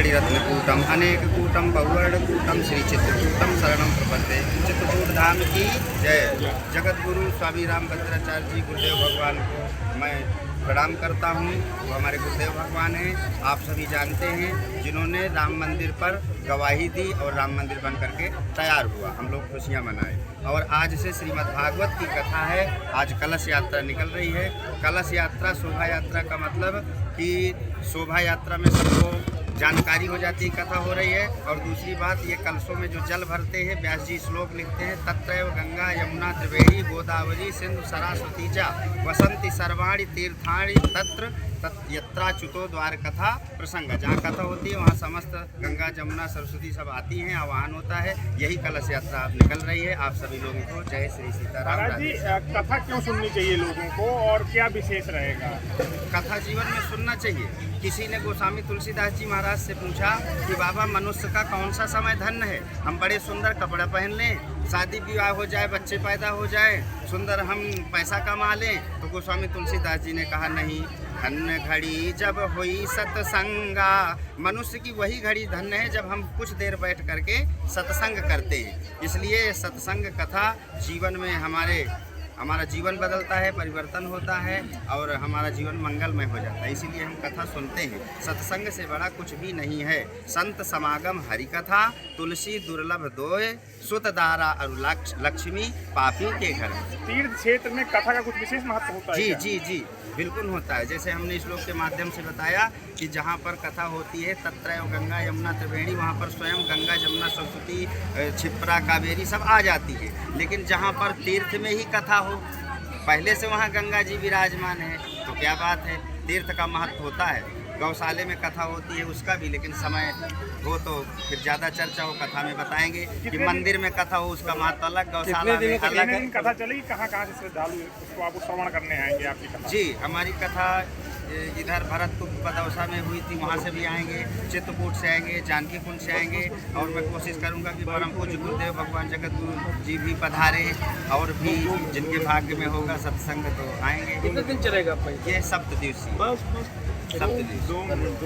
मणिरत्नकूटम अनेककूटम बहुवर्णकूटम श्री चित्रकूटम शरणम प्रपद्ये। चित्रकूट धाम की जय। जगत गुरु स्वामी रामभद्राचार्य जी गुरुदेव भगवान को मैं प्रणाम करता हूँ। वो हमारे गुरुदेव भगवान हैं, आप सभी जानते हैं, जिन्होंने राम मंदिर पर गवाही दी और राम मंदिर बन करके तैयार हुआ। हम लोग खुशियाँ मनाए और आज से श्रीमद् भागवत की कथा है। आज कलश यात्रा निकल रही है। कलश यात्रा शोभा यात्रा का मतलब कि शोभा यात्रा में सबको जानकारी हो जाती है, कथा हो रही है। और दूसरी बात, ये कलशों में जो जल भरते हैं, व्यास जी श्लोक लिखते हैं, तत्रैव गंगा यमुना त्रिवेणी गोदावरी सिंधु सरस्वती च वसंती सर्वाणि तीर्थानि तत्र यत्राच्युतो द्वार कथा प्रसंग। जहाँ कथा होती है वहाँ समस्त गंगा जमुना सरस्वती सब आती हैं, आवाहन होता है। यही कलश यात्रा अब निकल रही है। आप सभी लोगों को जय श्री सीताराम जी। कथा क्यों सुननी चाहिए लोगों को और क्या विशेष रहेगा? कथा जीवन में सुनना चाहिए। किसी ने गोस्वामी तुलसीदास जी महाराज से पूछा कि बाबा मनुष्य का कौन सा समय धन्य है? हम बड़े सुंदर कपड़ा पहन लें, शादी विवाह हो जाए, बच्चे पैदा हो जाए, सुंदर हम पैसा कमा लें। तो गोस्वामी तुलसीदास जी ने कहा नहीं, धन्य घड़ी जब हुई सत्संगा। मनुष्य की वही घड़ी धन्य है जब हम कुछ देर बैठ करके सत्संग करते हैं। इसलिए सत्संग कथा जीवन में हमारा जीवन बदलता है, परिवर्तन होता है और हमारा जीवन मंगलमय हो जाता है। इसीलिए हम कथा सुनते हैं। सत्संग से बड़ा कुछ भी नहीं है। संत समागम हरि कथा, तुलसी दुर्लभ दोय, सुत दारा और लक्ष्मी पापी के घर। तीर्थ क्षेत्र में कथा का कुछ विशेष महत्व होता है? जी बिल्कुल होता है। जैसे हमने श्लोक के माध्यम से बताया कि जहाँ पर कथा होती है, तत्रैव गंगा यमुना त्रिवेणी, वहाँ पर स्वयं गंगा जमुना सरस्वती क्षिप्रा कावेरी सब आ जाती है। लेकिन जहाँ पर तीर्थ में ही कथा हो, पहले से वहाँ गंगा जी विराजमान है, तो क्या बात है। तीर्थ का महत्व होता है। गौशाले में कथा होती है उसका भी, लेकिन समय हो तो फिर ज़्यादा चर्चा हो, कथा में बताएंगे कि मंदिर में कथा हो उसका महत्व अलग, गौशाला में अलग है। कथा चलेगी कहाँ से श्रद्धालु उसको आप श्रवण करने आएंगे आपकी कथा? जी, हमारी कथा इधर भरतपुर बदौसा में हुई थी, वहाँ से भी आएंगे, चित्रकूट से आएंगे, जानकी कुंड से आएंगे। और मैं कोशिश करूँगा कि परम पूज्य गुरुदेव भगवान जगत गुरु जी भी पधारे और भी जिनके भाग्य में होगा सत्संग तो आएंगे। कितने दिन चलेगा? ये सप्तदिवसीय।